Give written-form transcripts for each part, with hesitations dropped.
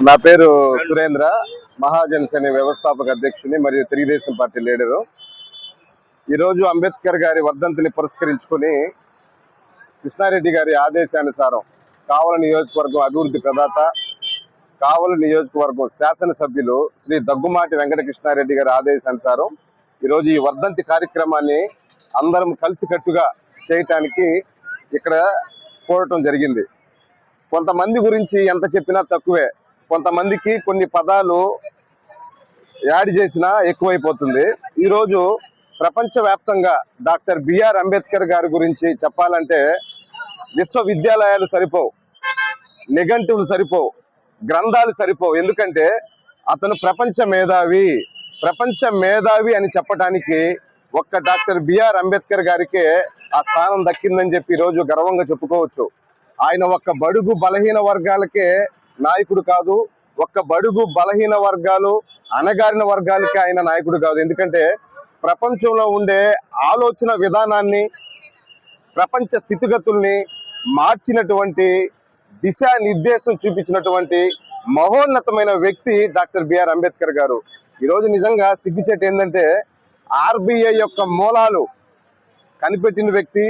నా పేరు సురేంద్ర, మహాజనసేన వ్యవస్థాపక అధ్యక్షుని మరియు తెలుగుదేశం పార్టీ లీడరు. ఈరోజు అంబేద్కర్ గారి వర్ధంతిని పురస్కరించుకొని కృష్ణారెడ్డి గారి ఆదేశానుసారం కావలి నియోజకవర్గం అభివృద్ధి ప్రదాత, కావలి నియోజకవర్గం శాసనసభ్యులు శ్రీ దగ్గుమాటి వెంకట కృష్ణారెడ్డి గారి ఆదేశానుసారం ఈరోజు ఈ వర్ధంతి కార్యక్రమాన్ని అందరం కలిసికట్టుగా చేయటానికి ఇక్కడ కోరటం జరిగింది. కొంతమంది గురించి ఎంత చెప్పినా తక్కువే, కొంతమందికి కొన్ని పదాలు యాడ్ చేసినా ఎక్కువైపోతుంది. ఈరోజు ప్రపంచవ్యాప్తంగా డాక్టర్ బిఆర్ అంబేద్కర్ గారి గురించి చెప్పాలంటే విశ్వవిద్యాలయాలు సరిపోవు, నిఘంటువులు సరిపోవు, గ్రంథాలు సరిపోవు. ఎందుకంటే అతను ప్రపంచ మేధావి అని చెప్పడానికి ఒక్క డాక్టర్ బిఆర్ అంబేద్కర్ గారికే ఆ స్థానం దక్కిందని చెప్పి ఈరోజు గర్వంగా చెప్పుకోవచ్చు. ఆయన ఒక్క బడుగు బలహీన వర్గాలకే నాయకుడు కాదు, ఒక్క బడుగు బలహీన వర్గాలు అణగారిన వర్గాలకి ఆయన నాయకుడు కాదు. ఎందుకంటే ప్రపంచంలో ఉండే ఆలోచన విధానాన్ని, ప్రపంచ స్థితిగతుల్ని మార్చినటువంటి, దిశానిర్దేశం చూపించినటువంటి మహోన్నతమైన వ్యక్తి డాక్టర్ బిఆర్ అంబేద్కర్ గారు. ఈరోజు నిజంగా సిగ్గుచేటు ఏంటంటే ఆర్బీఐ యొక్క మూలాలు కనిపెట్టిన వ్యక్తి,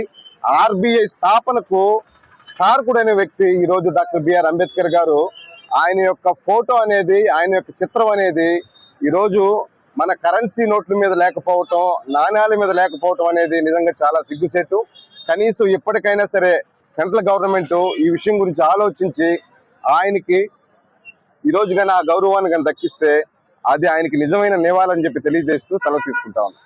ఆర్బీఐ స్థాపనకు కారకుడైన వ్యక్తి ఈరోజు డాక్టర్ బిఆర్ అంబేద్కర్ గారు. ఆయన యొక్క ఫోటో అనేది, ఆయన యొక్క చిత్రం అనేది ఈరోజు మన కరెన్సీ నోట్ల మీద లేకపోవటం, నాణ్యాల మీద లేకపోవటం అనేది నిజంగా చాలా సిగ్గుచేటు. కనీసం ఇప్పటికైనా సరే సెంట్రల్ గవర్నమెంట్ ఈ విషయం గురించి ఆలోచించి ఆయనకి ఈరోజు కానీ ఆ గౌరవాన్ని కానీ దక్కిస్తే అది ఆయనకి నిజమైన నివాళని చెప్పి తెలియజేస్తూ తల తీసుకుంటా ఉన్నాం.